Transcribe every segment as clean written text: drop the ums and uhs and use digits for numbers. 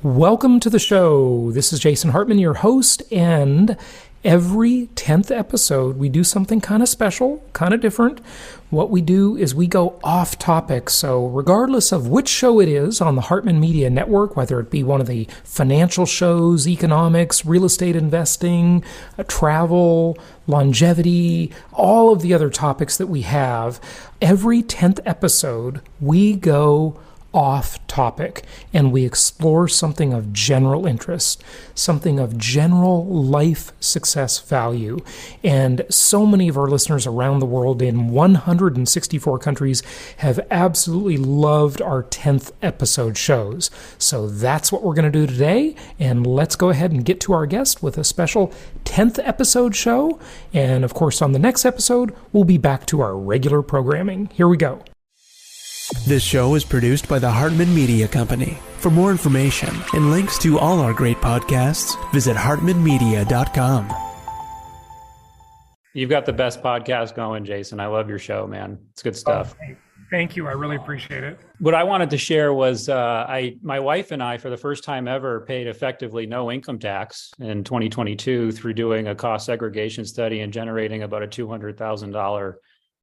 Welcome to the show. This is Jason Hartman, your host, and every 10th episode we do something kind of special, kind of different. What we do is we go off topic. So regardless of which show it is on the Hartman Media Network, whether it be one of the financial shows, economics, real estate investing, travel, longevity, all of the other topics that we have, every 10th episode we go off topic and we explore something of general interest, something of general life success value. And so many of our listeners around the world in 164 countries have absolutely loved our 10th episode shows. So that's what we're going to do today. And let's go ahead and get to our guest with a special 10th episode show. And of course, on the next episode, we'll be back to our regular programming. Here we go. This show is produced by the Hartman Media Company. For more information and links to all our great podcasts, visit hartmanmedia.com. You've got the best podcast going, Jason. I love your show, man. It's good stuff. Oh, thank you. I really appreciate it. What I wanted to share was my wife and I, for the first time ever, paid effectively no income tax in 2022 through doing a cost segregation study and generating about a $200,000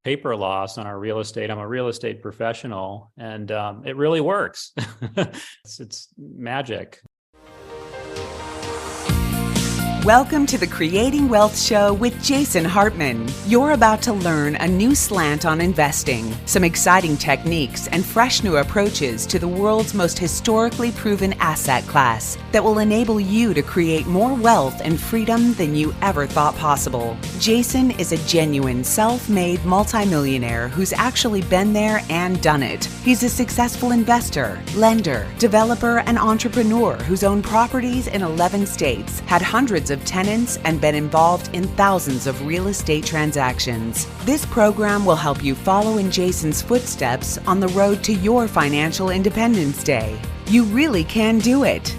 paper loss on our real estate. I'm a real estate professional, and it really works. It's magic. Welcome to the Creating Wealth Show with Jason Hartman. You're about to learn a new slant on investing, some exciting techniques, and fresh new approaches to the world's most historically proven asset class that will enable you to create more wealth and freedom than you ever thought possible. Jason is a genuine self-made multimillionaire who's actually been there and done it. He's a successful investor, lender, developer, and entrepreneur who's owned properties in 11 states, had hundreds of tenants, and been involved in thousands of real estate transactions. This program will help you follow in Jason's footsteps on the road to your financial independence day. You really can do it.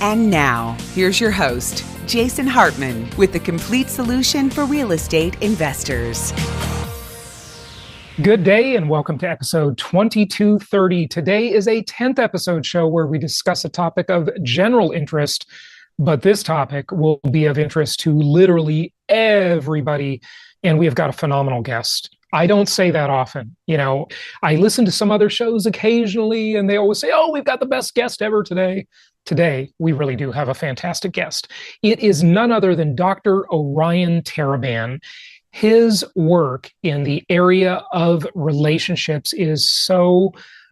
And now, here's your host, Jason Hartman, with the complete solution for real estate investors. Good day and welcome to episode 2230. Today is a 10th episode show where we discuss a topic of general interest. But this topic will be of interest to literally everybody, and we have got a phenomenal guest. I don't say that often. You know, I listen to some other shows occasionally, and they always say, oh, we've got the best guest ever today. Today, we really do have a fantastic guest. It is none other than Dr. Orion Taraban. His work in the area of relationships is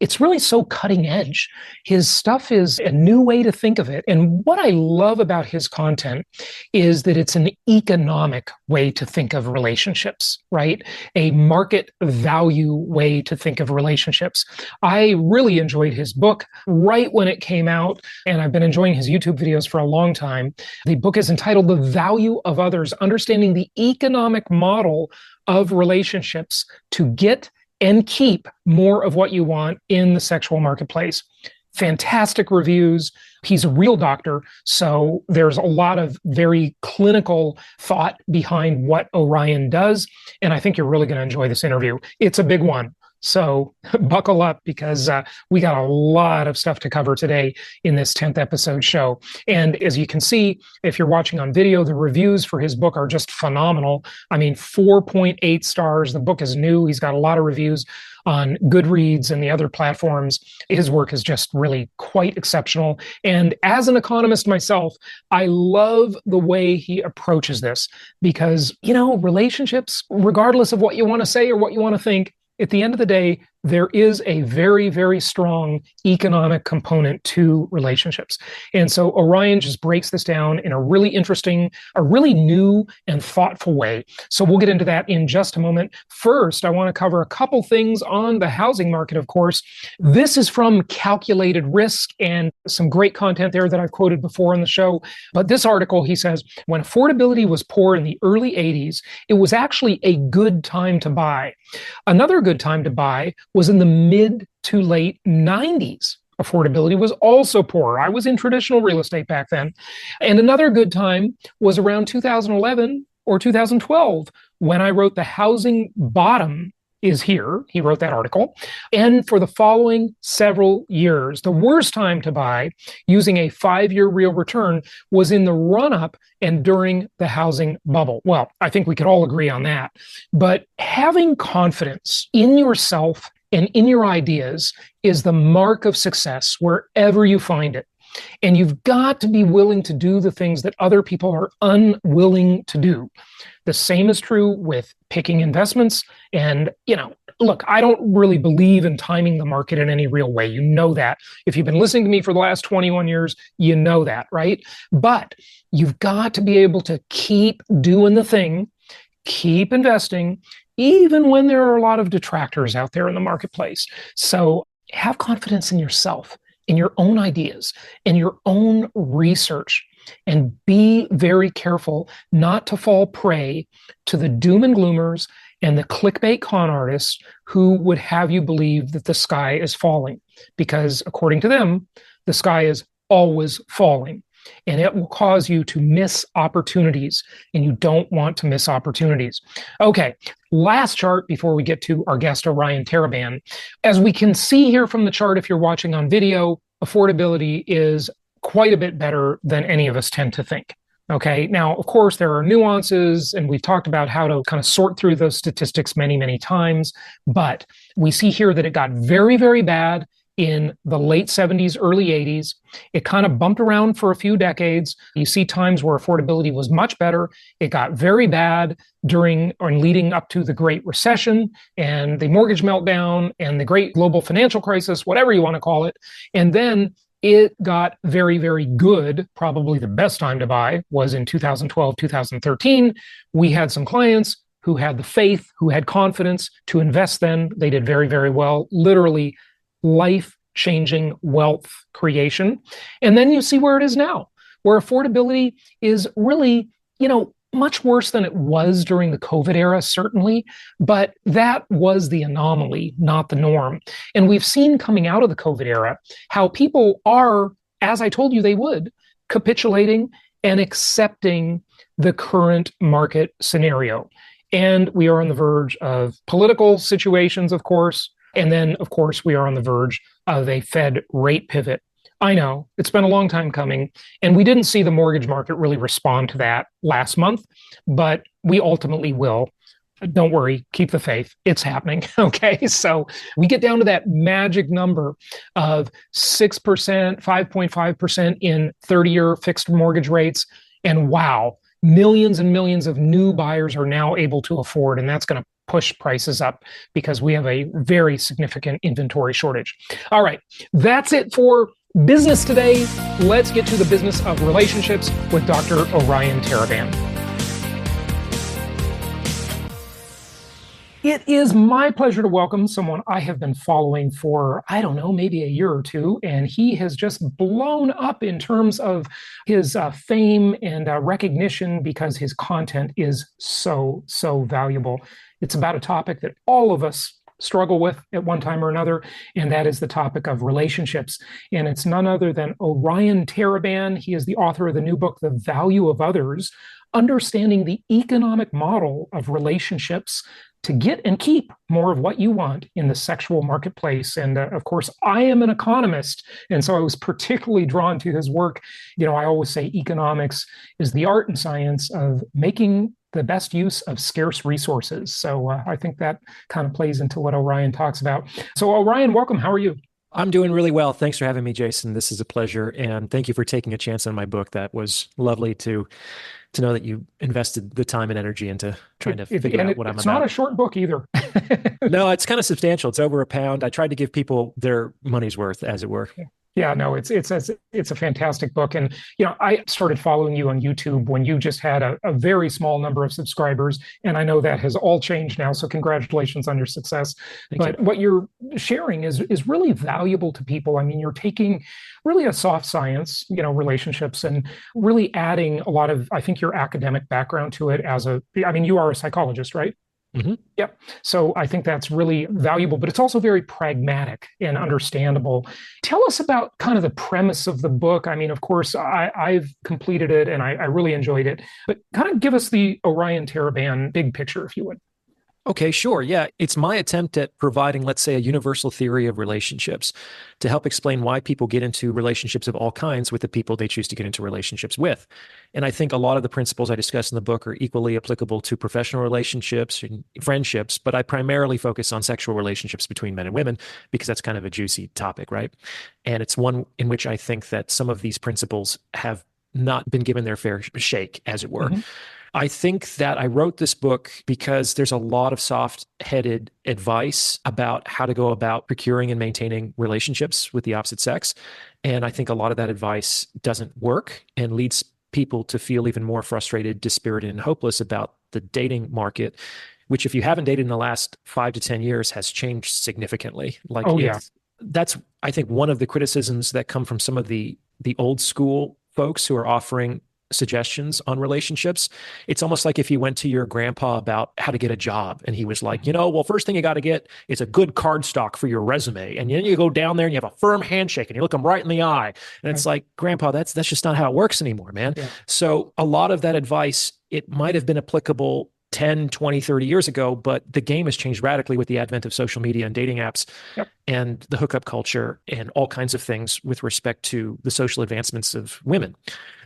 it's really so cutting edge. His stuff is a new way to think of it. And what I love about his content is that it's an economic way to think of relationships, right? A market value way to think of relationships. I really enjoyed his book right when it came out, and I've been enjoying his YouTube videos for a long time. The book is entitled The Value of Others, Understanding the Economic Model of Relationships to Get and Keep More of What You Want in the Sexual Marketplace. Fantastic reviews. He's a real doctor, so there's a lot of very clinical thought behind what Orion does, and I think you're really going to enjoy this interview. It's a big one. So buckle up because we got a lot of stuff to cover today in this 10th episode show. And as you can see, if you're watching on video, the reviews for his book are just phenomenal. I mean, 4.8 stars. The book is new. He's got a lot of reviews on Goodreads and the other platforms. His work is just really quite exceptional. And as an economist myself, I love the way he approaches this because, you know, relationships, regardless of what you want to say or what you want to think, at the end of the day, there is a very, very strong economic component to relationships. And so Orion just breaks this down in a really interesting, a really new and thoughtful way. So we'll get into that in just a moment. First, I want to cover a couple things on the housing market, of course. This is from Calculated Risk and some great content there that I've quoted before on the show. But this article, he says, when affordability was poor in the early 80s, it was actually a good time to buy. Another good time to buy was in the mid to late 90s. Affordability was also poor. I was in traditional real estate back then. And another good time was around 2011 or 2012 when I wrote The Housing Bottom is here. He wrote that article. And for the following several years, the worst time to buy using a 5-year real return was in the run-up and during the housing bubble. Well, I think we could all agree on that. But having confidence in yourself and in your ideas is the mark of success wherever you find it. And you've got to be willing to do the things that other people are unwilling to do. The same is true with picking investments. And, look, I don't really believe in timing the market in any real way. You know that. If you've been listening to me for the last 21 years, you know that, right? But you've got to be able to keep doing the thing, keep investing, even when there are a lot of detractors out there in the marketplace. So have confidence in yourself, in your own ideas, in your own research, and be very careful not to fall prey to the doom and gloomers and the clickbait con artists who would have you believe that the sky is falling, because according to them, the sky is always falling. And it will cause you to miss opportunities, and you don't want to miss opportunities. Okay, last chart before we get to our guest, Orion Taraban. As we can see here from the chart, if you're watching on video, affordability is quite a bit better than any of us tend to think. Okay, now, of course, there are nuances, and we've talked about how to kind of sort through those statistics many, many times. But we see here that it got very, very bad in the late 70s, early 80s. It kind of bumped around for a few decades. You see times where affordability was much better. It got very bad during or leading up to the Great Recession and the mortgage meltdown and the great global financial crisis, whatever you want to call it. And then it got very, very good. Probably the best time to buy was in 2012, 2013. We had some clients who had the faith, who had confidence to invest then. They did very, very well. Literally life-changing wealth creation. And then you see where it is now, where affordability is really, much worse than it was during the COVID era, certainly, but that was the anomaly, not the norm. And we've seen coming out of the COVID era how people are, as I told you they would, capitulating and accepting the current market scenario. And we are on the verge of political situations, of course. And then, of course, we are on the verge of a Fed rate pivot. I know it's been a long time coming, and we didn't see the mortgage market really respond to that last month, but we ultimately will. Don't worry, keep the faith. It's happening. Okay. So we get down to that magic number of 6%, 5.5% in 30-year fixed mortgage rates. And wow, millions and millions of new buyers are now able to afford, and that's going to push prices up because we have a very significant inventory shortage. All right, that's it for business today. Let's get to the business of relationships with Dr. Orion Taraban. It is my pleasure to welcome someone I have been following for, I don't know, maybe a year or two, and he has just blown up in terms of his fame and recognition because his content is so, so valuable. It's about a topic that all of us struggle with at one time or another, and that is the topic of relationships. And it's none other than Orion Taraban. He is the author of the new book, The Value of Others, Understanding the Economic Model of Relationships to Get and Keep More of What You Want in the Sexual Marketplace. And of course, I am an economist, and so I was particularly drawn to his work. I always say economics is the art and science of making the best use of scarce resources. So I think that kind of plays into what Orion talks about. So Orion, welcome. How are you? I'm doing really well. Thanks for having me, Jason. This is a pleasure. And thank you for taking a chance on my book. That was lovely to know that you invested the time and energy into trying to figure out what I'm about. It's not a short book either. No, it's kind of substantial. It's over a pound. I tried to give people their money's worth, as it were. Yeah, no, it's a fantastic book. And, I started following you on YouTube when you just had a very small number of subscribers. And I know that has all changed now. So congratulations on your success. But what you're sharing is really valuable to people. I mean, you're taking really a soft science, relationships, and really adding a lot of, I think, your academic background to it you are a psychologist, right? Mm-hmm. Yep. So I think that's really valuable, but it's also very pragmatic and understandable. Tell us about kind of the premise of the book. I mean, of course, I've completed it and I really enjoyed it, but kind of give us the Orion Taraban big picture, if you would. Okay, sure. Yeah. It's my attempt at providing, let's say, a universal theory of relationships to help explain why people get into relationships of all kinds with the people they choose to get into relationships with. And I think a lot of the principles I discuss in the book are equally applicable to professional relationships and friendships, but I primarily focus on sexual relationships between men and women because that's kind of a juicy topic, right? And it's one in which I think that some of these principles have not been given their fair shake, as it were. I think that I wrote this book because there's a lot of soft-headed advice about how to go about procuring and maintaining relationships with the opposite sex. And I think a lot of that advice doesn't work and leads people to feel even more frustrated, dispirited, and hopeless about the dating market, which if you haven't dated in the last 5 to 10 years has changed significantly. Like, that's, I think, one of the criticisms that come from some of the old school folks who are offering suggestions on relationships. It's almost like if you went to your grandpa about how to get a job and he was like, well, first thing you got to get is a good cardstock for your resume. And then you go down there and you have a firm handshake and you look them right in the eye. And it's like, grandpa, that's just not how it works anymore, man. Yeah. So a lot of that advice, it might have been applicable 10, 20, 30 years ago, but the game has changed radically with the advent of social media and dating apps and the hookup culture and all kinds of things with respect to the social advancements of women.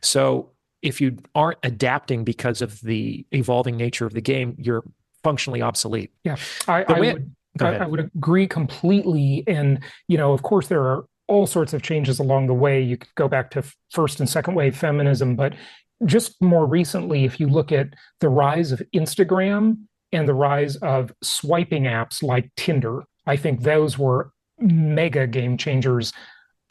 So if you aren't adapting because of the evolving nature of the game, you're functionally obsolete. Yeah, I would agree completely. And, of course, there are all sorts of changes along the way. You could go back to first and second wave feminism, but just more recently, if you look at the rise of Instagram and the rise of swiping apps like Tinder, I think those were mega game changers.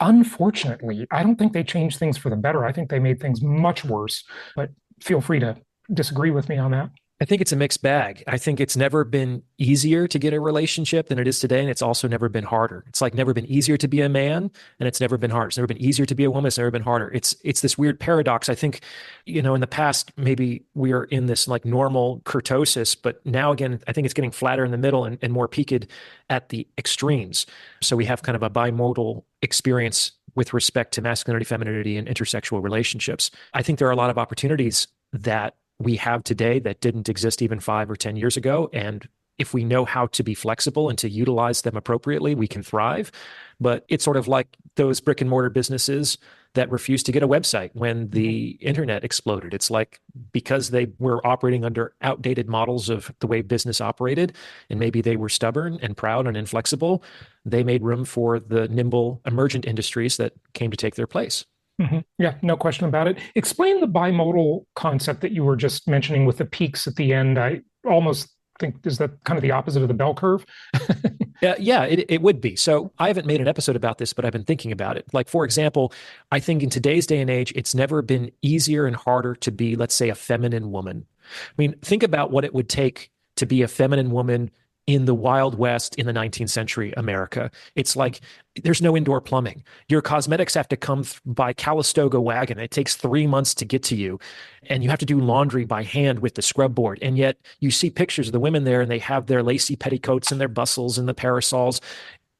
Unfortunately, I don't think they changed things for the better. I think they made things much worse, but feel free to disagree with me on that. I think it's a mixed bag. I think it's never been easier to get a relationship than it is today. And it's also never been harder. It's like never been easier to be a man and it's never been harder. It's never been easier to be a woman. It's never been harder. It's this weird paradox. I think, in the past, maybe we are in this like normal kurtosis, but now again, I think it's getting flatter in the middle and more peaked at the extremes. So we have kind of a bi-modal experience with respect to masculinity, femininity, and intersexual relationships. I think there are a lot of opportunities that we have today that didn't exist even 5 or 10 years ago. And if we know how to be flexible and to utilize them appropriately, we can thrive. But it's sort of like those brick and mortar businesses that refused to get a website when the internet exploded. It's like because they were operating under outdated models of the way business operated, and maybe they were stubborn and proud and inflexible, they made room for the nimble emergent industries that came to take their place. Yeah, no question about it. Explain the bimodal concept that you were just mentioning with the peaks at the end. I almost think, is that kind of the opposite of the bell curve? Yeah, it would be. So I haven't made an episode about this, but I've been thinking about it. Like, for example, I think in today's day and age, it's never been easier and harder to be, let's say, a feminine woman. I mean, think about what it would take to be a feminine woman in the Wild West in the 19th century America. It's like there's no indoor plumbing. Your cosmetics have to come by Calistoga wagon. It takes 3 months to get to you. And you have to do laundry by hand with the scrub board. And yet you see pictures of the women there and they have their lacy petticoats and their bustles and the parasols.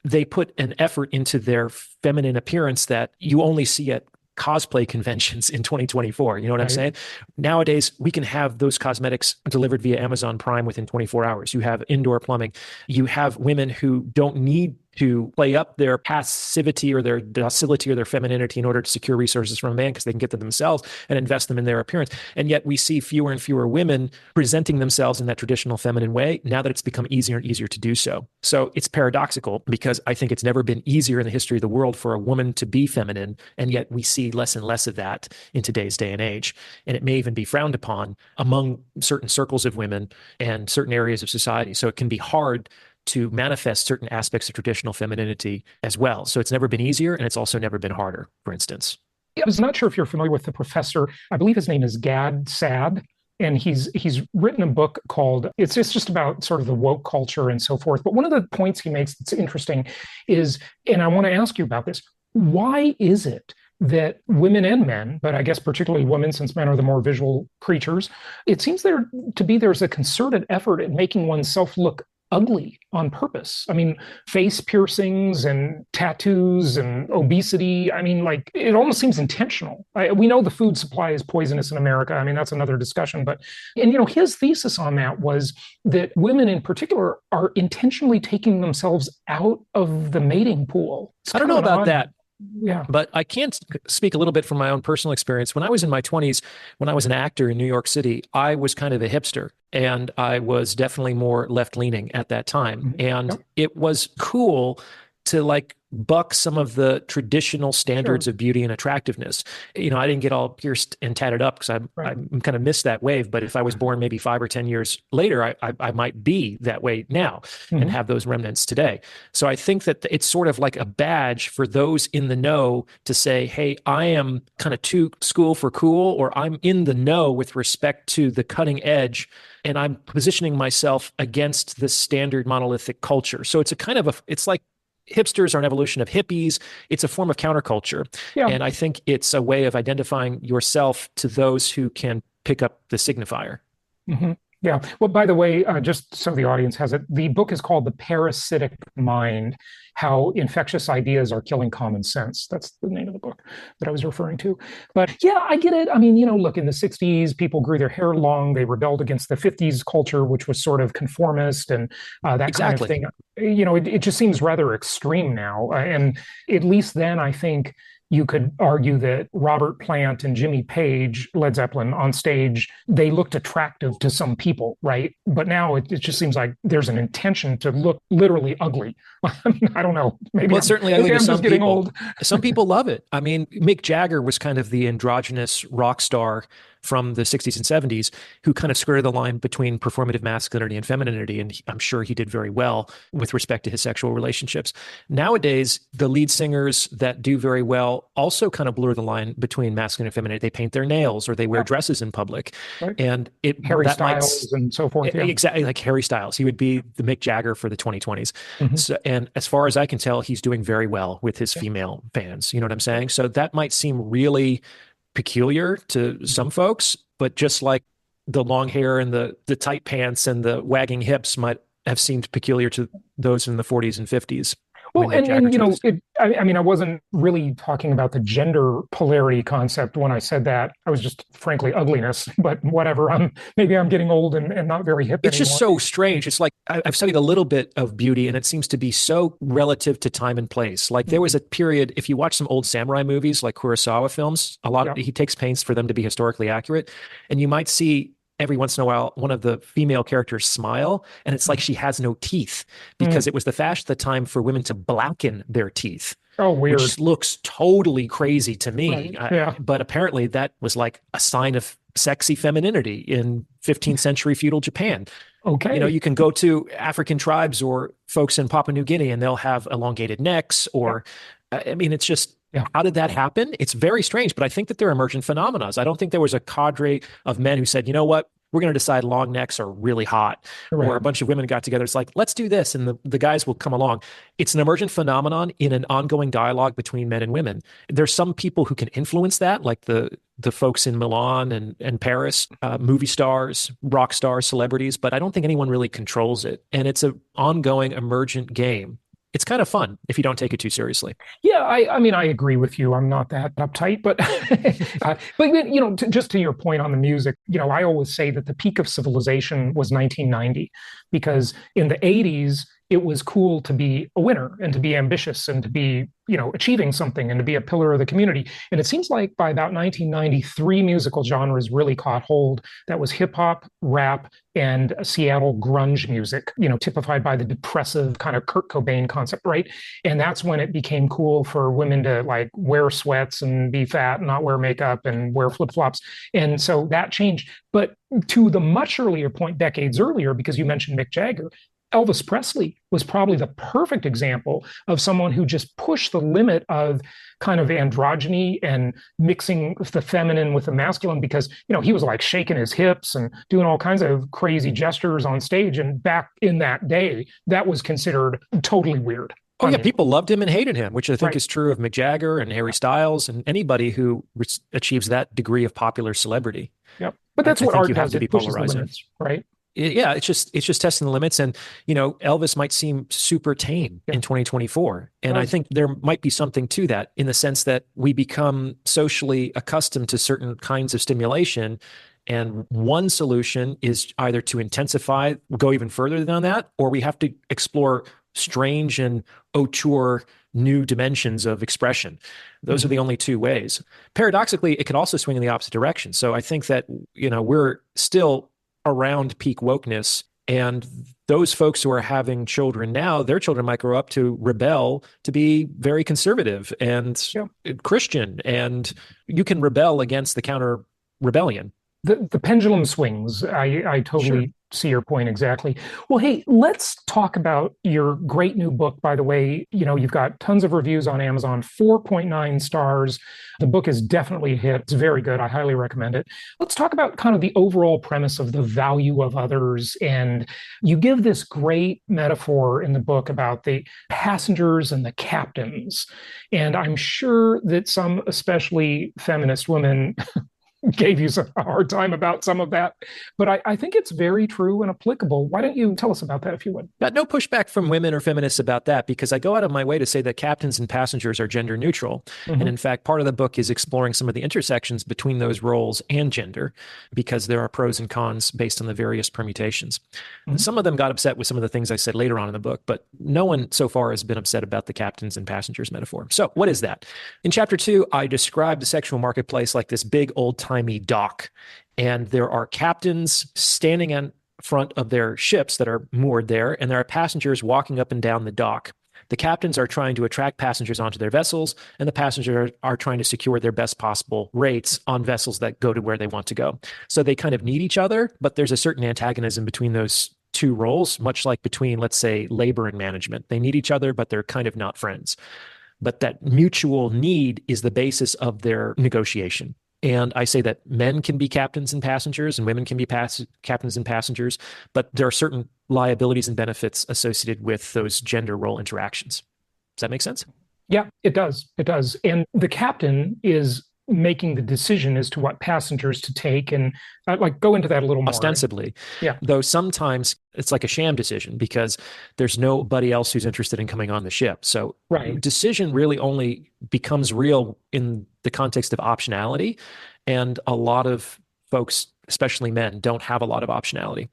They put an effort into their feminine appearance that you only see at cosplay conventions in 2024. You know what I'm saying? Nowadays, we can have those cosmetics delivered via Amazon Prime within 24 hours. You have indoor plumbing. You have women who don't need to play up their passivity or their docility or their femininity in order to secure resources from a man because they can get them themselves and invest them in their appearance. And yet we see fewer and fewer women presenting themselves in that traditional feminine way now that it's become easier and easier to do so. So it's paradoxical because I think it's never been easier in the history of the world for a woman to be feminine. And yet we see less and less of that in today's day and age. And it may even be frowned upon among certain circles of women and certain areas of society. So it can be hard to manifest certain aspects of traditional femininity as well. So it's never been easier, and it's also never been harder, for instance. I was not sure if you're familiar with the professor. I believe his name is Gad Saad, and he's written a book called, it's just about sort of the woke culture and so forth. But one of the points he makes that's interesting is, and I want to ask you about this, why is it that women and men, but I guess particularly women, since men are the more visual creatures, it seems there's a concerted effort at making oneself look ugly on purpose. I mean, face piercings and tattoos and obesity. I mean, like, it almost seems intentional. We know the food supply is poisonous in America. I mean, that's another discussion. But, and, his thesis on that was that women in particular are intentionally taking themselves out of the mating pool. I don't know about that. Yeah. But I can speak a little bit from my own personal experience. When I was in my 20s, when I was an actor in New York City, I was kind of a hipster, and I was definitely more left-leaning at that time. And it was cool to like buck some of the traditional standards of beauty and attractiveness. I didn't get all pierced and tatted up because I kind of missed that wave. But if I was born maybe 5 or 10 years later, I might be that way now and have those remnants today. So I think that it's sort of like a badge for those in the know to say, hey, I am kind of too school for cool, or I'm in the know with respect to the cutting edge, and I'm positioning myself against the standard monolithic culture. So it's a kind of it's like hipsters are an evolution of hippies. It's a form of counterculture. Yeah. And I think it's a way of identifying yourself to those who can pick up the signifier. Mm-hmm. Yeah. Well, by the way, just so the audience has it, the book is called The Parasitic Mind: How Infectious Ideas Are Killing Common Sense. That's the name of the book that I was referring to. But yeah, I get it. I mean, look, in the 60s, people grew their hair long. They rebelled against the 50s culture, which was sort of conformist and that kind of thing. It just seems rather extreme now. And at least then, I think you could argue that Robert Plant and Jimmy Page, Led Zeppelin, on stage, they looked attractive to some people, right? But now it just seems like there's an intention to look literally ugly. I mean, I don't know. Maybe it's certainly ugly to some people. Old. Some people love it. I mean, Mick Jagger was kind of the androgynous rock star from the 60s and 70s who kind of skirted the line between performative masculinity and femininity. And I'm sure he did very well with respect to his sexual relationships. Nowadays, the lead singers that do very well also kind of blur the line between masculine and feminine. They paint their nails or they wear dresses in public. Right. And Harry Styles and so forth. Yeah. Exactly, like Harry Styles. He would be the Mick Jagger for the 2020s. Mm-hmm. So, and as far as I can tell, he's doing very well with his female fans. You know what I'm saying? So that might seem really peculiar to some folks, but just like the long hair and the tight pants and the wagging hips might have seemed peculiar to those in the 40s and 50s. Well, and I wasn't really talking about the gender polarity concept when I said that. I was just frankly ugliness, but whatever. Maybe I'm getting old and not very hip It's anymore. Just so strange. It's like I've studied a little bit of beauty, and it seems to be so relative to time and place. Like there was a period, if you watch some old samurai movies, like Kurosawa films, he takes pains for them to be historically accurate, and you might see every once in a while, one of the female characters smile, and it's like she has no teeth because it was the fashion at the time for women to blacken their teeth. Oh, weird. Which looks totally crazy to me. Right. But apparently that was like a sign of sexy femininity in 15th century feudal Japan. Okay. You can go to African tribes or folks in Papua New Guinea and they'll have elongated necks or, it's just, how did that happen? It's very strange, but I think that they're emergent phenomena. I don't think there was a cadre of men who said, you know what, we're going to decide long necks are really hot, or a bunch of women got together. It's like, let's do this. And the guys will come along. It's an emergent phenomenon in an ongoing dialogue between men and women. There's some people who can influence that, like the folks in Milan and Paris, movie stars, rock stars, celebrities, but I don't think anyone really controls it. And it's an ongoing emergent game. It's kind of fun if you don't take it too seriously. Yeah, I agree with you. I'm not that uptight, but just to your point on the music, I always say that the peak of civilization was 1990, because in the 80s it was cool to be a winner and to be ambitious and to be, achieving something and to be a pillar of the community. And it seems like by about 1993, musical genres really caught hold. That was hip hop, rap, and Seattle grunge music, typified by the depressive kind of Kurt Cobain concept, right? And that's when it became cool for women to like wear sweats and be fat and not wear makeup and wear flip-flops. And so that changed. But to the much earlier point, decades earlier, because you mentioned Mick Jagger, Elvis Presley was probably the perfect example of someone who just pushed the limit of kind of androgyny and mixing the feminine with the masculine, because, he was like shaking his hips and doing all kinds of crazy gestures on stage. And back in that day, that was considered totally weird. People loved him and hated him, which I think is true of Mick Jagger and Harry Styles and anybody who achieves that degree of popular celebrity. Yep. But that's what art does. It pushes the limits, right? Yeah, it's just testing the limits. And, Elvis might seem super tame in 2024. And I think there might be something to that in the sense that we become socially accustomed to certain kinds of stimulation. And one solution is either to intensify, go even further than that, or we have to explore strange and auteur new dimensions of expression. Those are the only two ways. Paradoxically, it can also swing in the opposite direction. So I think that, we're still around peak wokeness, and those folks who are having children now, their children might grow up to rebel to be very conservative and Christian, and you can rebel against the counter rebellion. The pendulum swings. I totally see your point exactly. Well, hey, let's talk about your great new book. By the way, you've got tons of reviews on Amazon, 4.9 stars. The book is definitely a hit. It's very good. I highly recommend it. Let's talk about kind of the overall premise of the value of others. And you give this great metaphor in the book about the passengers and the captains. And I'm sure that some, especially feminist women, gave you a hard time about some of that. But I think it's very true and applicable. Why don't you tell us about that, if you would? Got no pushback from women or feminists about that, because I go out of my way to say that captains and passengers are gender neutral. And in fact, part of the book is exploring some of the intersections between those roles and gender, because there are pros and cons based on the various permutations. Some of them got upset with some of the things I said later on in the book, but no one so far has been upset about the captains and passengers metaphor. So what is that? In chapter 2, I describe the sexual marketplace like this big old-timey dock, and there are captains standing in front of their ships that are moored there, and there are passengers walking up and down the dock. The captains are trying to attract passengers onto their vessels, and the passengers are trying to secure their best possible rates on vessels that go to where they want to go. So they kind of need each other, but there's a certain antagonism between those two roles, much like between, let's say, labor and management. They need each other, but they're kind of not friends. But that mutual need is the basis of their negotiation. And I say that men can be captains and passengers, and women can be captains and passengers, but there are certain liabilities and benefits associated with those gender role interactions. Does that make sense? Yeah, it does. It does. And the captain is making the decision as to what passengers to take, and go into that a little more. Ostensibly. Yeah. Though sometimes it's like a sham decision because there's nobody else who's interested in coming on the ship. So decision really only becomes real in the context of optionality. And a lot of folks, especially men, don't have a lot of optionality.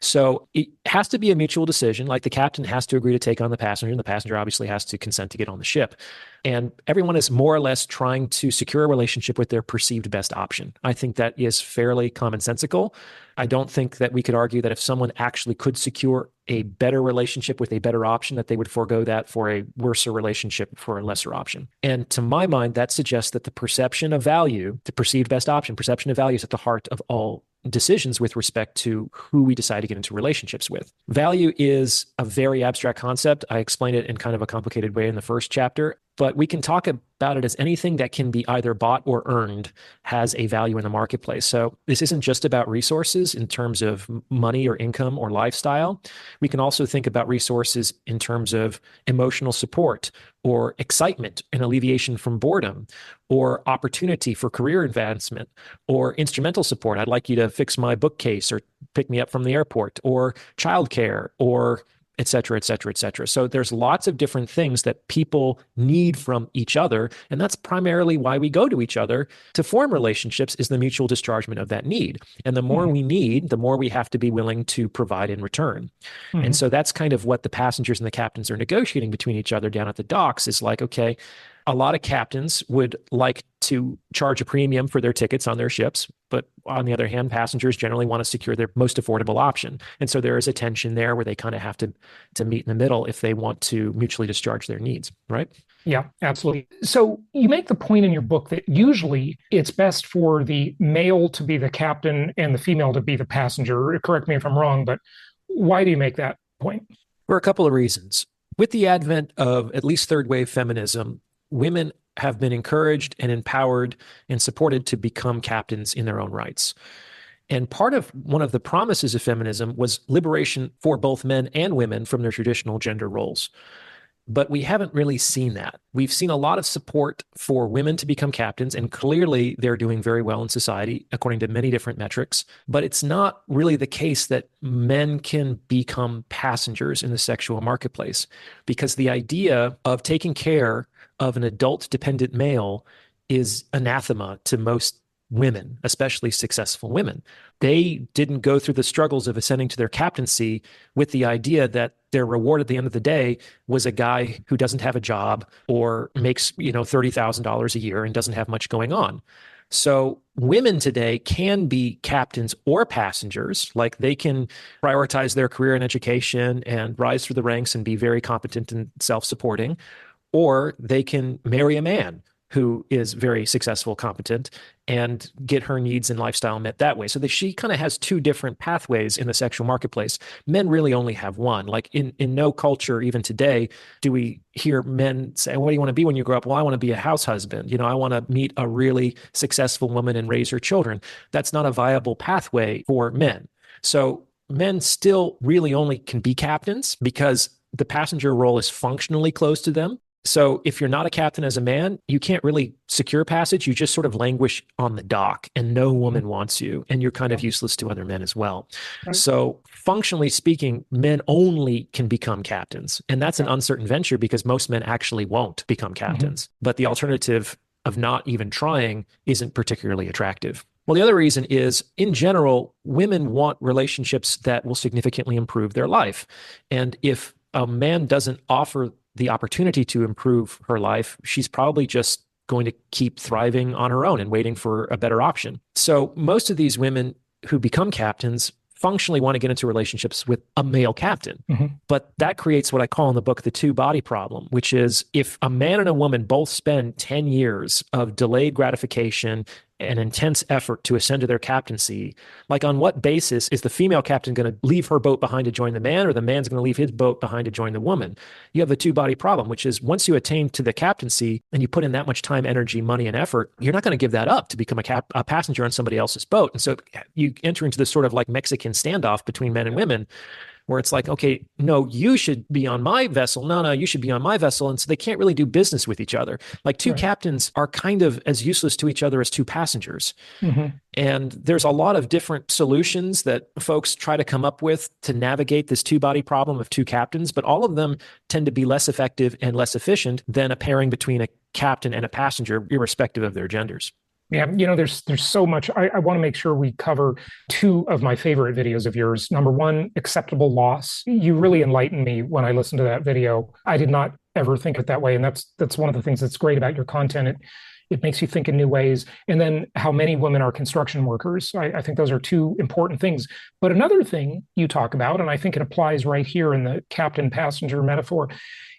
So it has to be a mutual decision. Like the captain has to agree to take on the passenger, and the passenger obviously has to consent to get on the ship. And everyone is more or less trying to secure a relationship with their perceived best option. I think that is fairly commonsensical. I don't think that we could argue that if someone actually could secure a better relationship with a better option, that they would forego that for a worser relationship for a lesser option. And to my mind, that suggests that the perception of value, the perceived best option, perception of value is at the heart of all decisions with respect to who we decide to get into relationships with. Value is a very abstract concept. I explain it in kind of a complicated way in the first chapter, but we can talk about it as anything that can be either bought or earned has a value in the marketplace. So this isn't just about resources in terms of money or income or lifestyle. We can also think about resources in terms of emotional support or excitement and alleviation from boredom or opportunity for career advancement or instrumental support. I'd like you to fix my bookcase or pick me up from the airport, or childcare, or et cetera, et cetera, et cetera. So there's lots of different things that people need from each other. And that's primarily why we go to each other to form relationships, is the mutual dischargement of that need. And the more we need, the more we have to be willing to provide in return. And so that's kind of what the passengers and the captains are negotiating between each other down at the docks, is like, okay, a lot of captains would like to charge a premium for their tickets on their ships, but on the other hand, passengers generally want to secure their most affordable option. And so there is a tension there where they kind of have to meet in the middle if they want to mutually discharge their needs, right? Yeah, absolutely. So you make the point in your book that usually it's best for the male to be the captain and the female to be the passenger. Correct me if I'm wrong, but why do you make that point? For a couple of reasons. With the advent of at least third wave feminism, women have been encouraged and empowered and supported to become captains in their own rights. And one of the promises of feminism was liberation for both men and women from their traditional gender roles. but we haven't really seen that. We've seen a lot of support for women to become captains, and clearly they're doing very well in society according to many different metrics. But it's not really the case that men can become passengers in the sexual marketplace, because the idea of taking care of an adult dependent male is anathema to most women, especially successful women. They didn't go through the struggles of ascending to their captaincy with the idea that their reward at the end of the day was a guy who doesn't have a job or makes, $30,000 a year and doesn't have much going on. So women today can be captains or passengers. Like, they can prioritize their career and education and rise through the ranks and be very competent and self-supporting, or they can marry a man who is very successful, competent, and get her needs and lifestyle met that way. So that she kind of has two different pathways in the sexual marketplace. Men really only have one. Like, in no culture, even today, do we hear men say, what do you want to be when you grow up? Well, I want to be a house husband. I want to meet a really successful woman and raise her children. That's not a viable pathway for men. So men still really only can be captains because the passenger role is functionally closed to them. So if you're not a captain as a man, you can't really secure passage. You just sort of languish on the dock and no woman wants you, and you're kind of useless to other men as well. Right. So functionally speaking, men only can become captains. And that's an uncertain venture because most men actually won't become captains. Mm-hmm. But the alternative of not even trying isn't particularly attractive. Well, the other reason is, in general, women want relationships that will significantly improve their life. And if a man doesn't offer the opportunity to improve her life, she's probably just going to keep thriving on her own and waiting for a better option. So most of these women who become captains functionally want to get into relationships with a male captain. Mm-hmm. But that creates what I call in the book the two-body problem, which is if a man and a woman both spend 10 years of delayed gratification and intense effort to ascend to their captaincy, like, on what basis is the female captain going to leave her boat behind to join the man, or the man's going to leave his boat behind to join the woman? You have the two-body problem, which is once you attain to the captaincy and you put in that much time, energy, money, and effort, you're not going to give that up to become a passenger on somebody else's boat. And so you enter into this sort of like Mexican standoff between men and women, where it's like, okay, no, you should be on my vessel. No, you should be on my vessel. And so they can't really do business with each other. Like, two captains are kind of as useless to each other as two passengers. Mm-hmm. And there's a lot of different solutions that folks try to come up with to navigate this two-body problem of two captains, but all of them tend to be less effective and less efficient than a pairing between a captain and a passenger, irrespective of their genders. Yeah, there's so much. I want to make sure we cover two of my favorite videos of yours. Number one, acceptable loss. You really enlightened me when I listened to that video. I did not ever think of it that way. And that's one of the things that's great about your content. It makes you think in new ways. And then how many women are construction workers. I think those are two important things. But another thing you talk about, and I think it applies right here in the captain-passenger metaphor,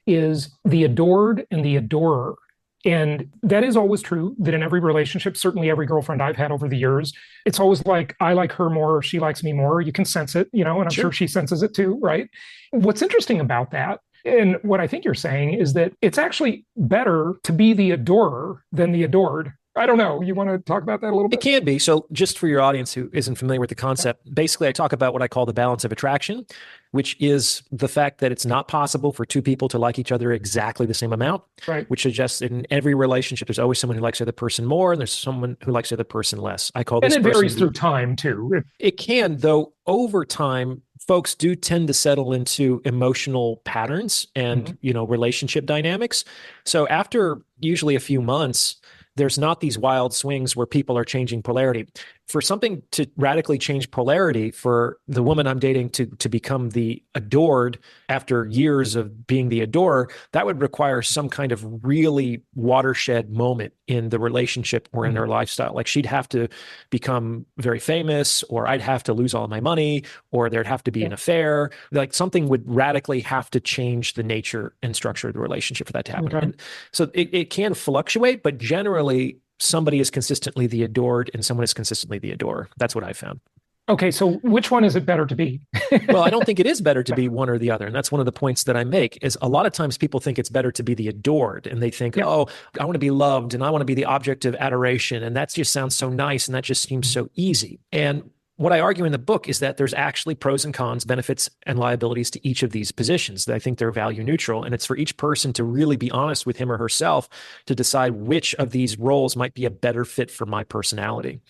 is the adored and the adorer. And that is always true, that in every relationship, certainly every girlfriend I've had over the years, it's always like, I like her more, or she likes me more. You can sense it, and I'm sure she senses it too, right? What's interesting about that, and what I think you're saying, is that it's actually better to be the adorer than the adored. I don't know. You want to talk about that a little bit? It can be. So just for your audience who isn't familiar with the concept, basically I talk about what I call the balance of attraction, which is the fact that it's not possible for two people to like each other exactly the same amount, right? Which suggests in every relationship, there's always someone who likes the other person more, and there's someone who likes the other person less. I call this. And it varies through time too. It can, though, over time, folks do tend to settle into emotional patterns and, relationship dynamics. So after usually a few months, there's not these wild swings where people are changing polarity. For something to radically change polarity, for the woman I'm dating to become the adored after years of being the adorer, that would require some kind of really watershed moment in the relationship or in their lifestyle. Like, she'd have to become very famous, or I'd have to lose all of my money, or there'd have to be an affair. Like, something would radically have to change the nature and structure of the relationship for that to happen. Okay. And so it can fluctuate, but generally somebody is consistently the adored and someone is consistently the adorer. That's what I found. Okay, so which one is it better to be? Well, I don't think it is better to be one or the other. And that's one of the points that I make, is a lot of times people think it's better to be the adored, and they think, oh, I want to be loved and I want to be the object of adoration. And that just sounds so nice. And that just seems so easy. And what I argue in the book is that there's actually pros and cons, benefits and liabilities to each of these positions. I think they're value neutral, and it's for each person to really be honest with him or herself to decide which of these roles might be a better fit for my personality.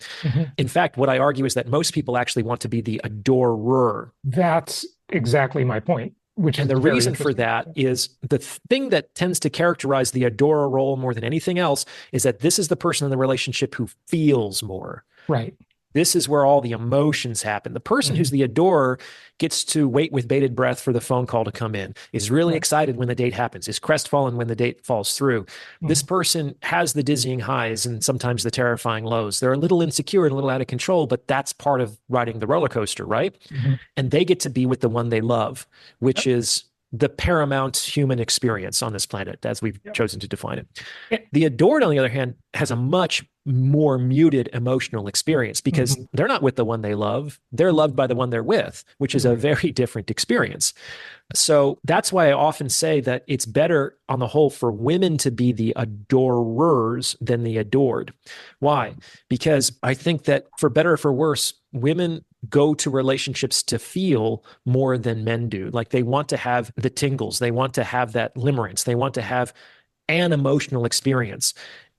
In fact, what I argue is that most people actually want to be the adorer. That's exactly my point. And the reason for that is the thing that tends to characterize the adorer role more than anything else is that this is the person in the relationship who feels more. Right. This is where all the emotions happen. The person who's the adorer gets to wait with bated breath for the phone call to come in, is really excited when the date happens, is crestfallen when the date falls through. This person has the dizzying highs and sometimes the terrifying lows. They're a little insecure and a little out of control, but that's part of riding the roller coaster, right? And they get to be with the one they love, which is the paramount human experience on this planet, as we've chosen to define it. The adored, on the other hand, has a much more muted emotional experience because they're not with the one they love. They're loved by the one they're with, which is a very different experience. So that's why I often say that it's better on the whole for women to be the adorers than the adored. Why? Because I think that for better or for worse, women go to relationships to feel more than men do. Like they want to have the tingles. They want to have that limerence. They want to have an emotional experience.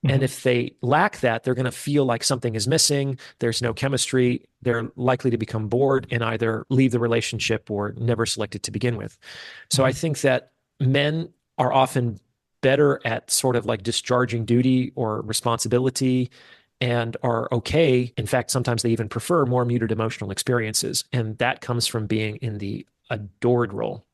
And if they lack that, they're going to feel like something is missing. There's no chemistry. They're likely to become bored and either leave the relationship or never select it to begin with. So I think that men are often better at sort of like discharging duty or responsibility and are okay. In fact, sometimes they even prefer more muted emotional experiences. And that comes from being in the adored role.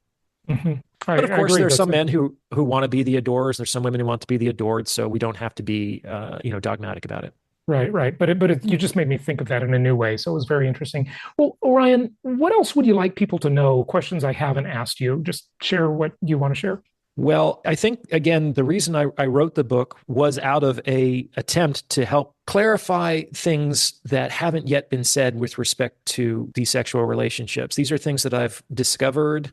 But of course, there are some men who want to be the adorers. There's some women who want to be the adored. So we don't have to be, dogmatic about it. Right. But you just made me think of that in a new way. So it was very interesting. Well, Orion, what else would you like people to know? Questions I haven't asked you. Just share what you want to share. Well, I think, again, the reason I wrote the book was out of a attempt to help clarify things that haven't yet been said with respect to these sexual relationships. These are things that I've discovered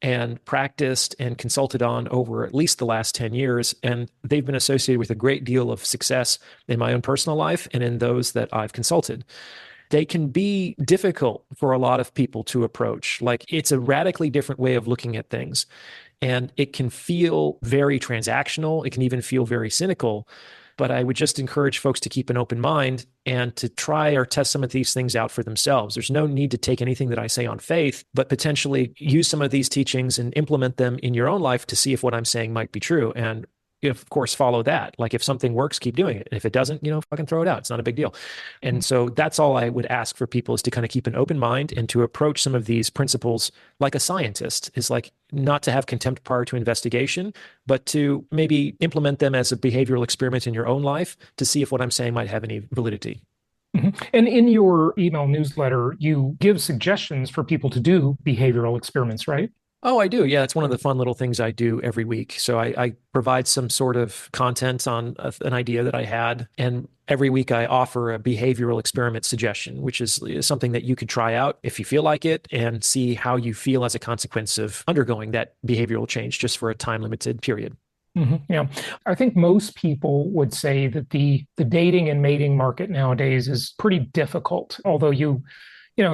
and practiced and consulted on over at least the last 10 years. And they've been associated with a great deal of success in my own personal life and in those that I've consulted. They can be difficult for a lot of people to approach. Like it's a radically different way of looking at things. And it can feel very transactional. It can even feel very cynical. But I would just encourage folks to keep an open mind and to try or test some of these things out for themselves. There's no need to take anything that I say on faith, but potentially use some of these teachings and implement them in your own life to see if what I'm saying might be true. And of course, follow that. Like if something works, keep doing it. And if it doesn't, fucking throw it out. It's not a big deal. And so that's all I would ask for people is to kind of keep an open mind and to approach some of these principles like a scientist, is like not to have contempt prior to investigation, but to maybe implement them as a behavioral experiment in your own life to see if what I'm saying might have any validity. And in your email newsletter, you give suggestions for people to do behavioral experiments, right? Oh, I do. Yeah, it's one of the fun little things I do every week. So I provide some sort of content on an idea that I had. And every week I offer a behavioral experiment suggestion, which is something that you could try out if you feel like it and see how you feel as a consequence of undergoing that behavioral change just for a time-limited period. Yeah, I think most people would say that the dating and mating market nowadays is pretty difficult, although you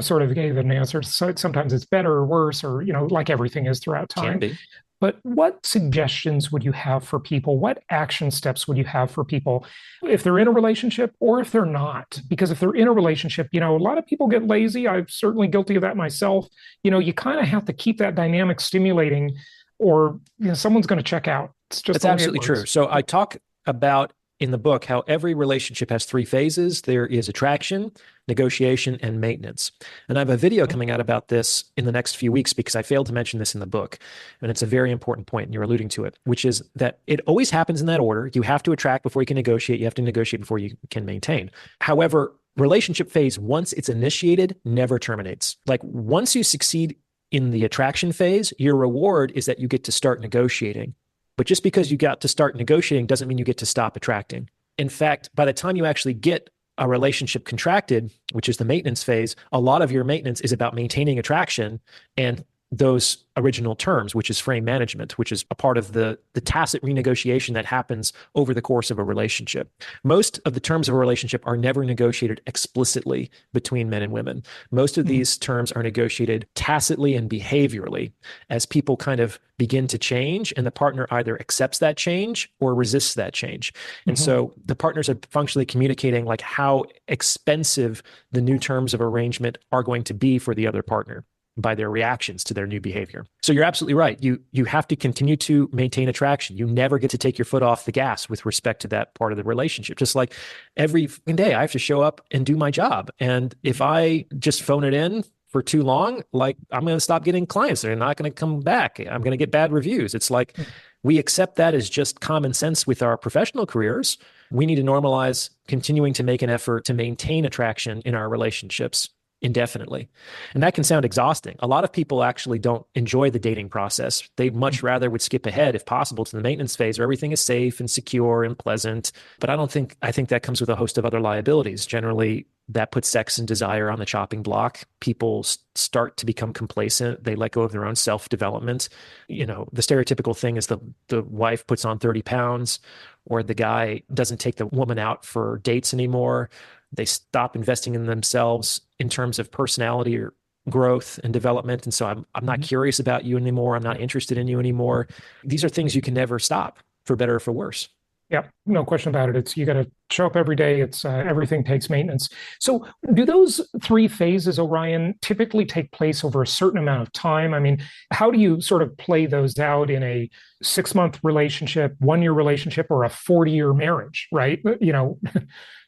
sort of gave an answer. So sometimes it's better or worse, or, like everything is throughout time. Can be. But what suggestions would you have for people? What action steps would you have for people if they're in a relationship or if they're not? Because if they're in a relationship, a lot of people get lazy. I'm certainly guilty of that myself. You kind of have to keep that dynamic stimulating or someone's going to check out. That's absolutely true. So I talk about in the book how every relationship has three phases. There is attraction, negotiation, and maintenance. And I have a video coming out about this in the next few weeks because I failed to mention this in the book. And it's a very important point, and you're alluding to it, which is that it always happens in that order. You have to attract before you can negotiate. You have to negotiate before you can maintain. However, relationship phase, once it's initiated, never terminates. Like once you succeed in the attraction phase, your reward is that you get to start negotiating. But just because you got to start negotiating doesn't mean you get to stop attracting. In fact, by the time you actually get a relationship contracted, which is the maintenance phase, a lot of your maintenance is about maintaining attraction and those original terms, which is frame management, which is a part of the tacit renegotiation that happens over the course of a relationship. Most of the terms of a relationship are never negotiated explicitly between men and women. Most of these terms are negotiated tacitly and behaviorally as people kind of begin to change, and the partner either accepts that change or resists that change. And so the partners are functionally communicating like how expensive the new terms of arrangement are going to be for the other partner by their reactions to their new behavior. So you're absolutely right. You have to continue to maintain attraction. You never get to take your foot off the gas with respect to that part of the relationship. Just like every day I have to show up and do my job. And if I just phone it in for too long, like I'm going to stop getting clients. They're not going to come back. I'm going to get bad reviews. It's like we accept that as just common sense with our professional careers. We need to normalize continuing to make an effort to maintain attraction in our relationships indefinitely. And that can sound exhausting. A lot of people actually don't enjoy the dating process. They much rather would skip ahead, if possible, to the maintenance phase where everything is safe and secure and pleasant. But I think that comes with a host of other liabilities. Generally, that puts sex and desire on the chopping block. People start to become complacent. They let go of their own self-development. The stereotypical thing is the wife puts on 30 pounds, or the guy doesn't take the woman out for dates anymore. They stop investing in themselves in terms of personality or growth and development. And so I'm not curious about you anymore. I'm not interested in you anymore. These are things you can never stop, for better or for worse. Yeah, no question about it. You got to show up every day. It's everything takes maintenance. So do those three phases, Orion, typically take place over a certain amount of time? I mean, how do you sort of play those out in a 6-month relationship, 1-year relationship, or a 40-year marriage, right?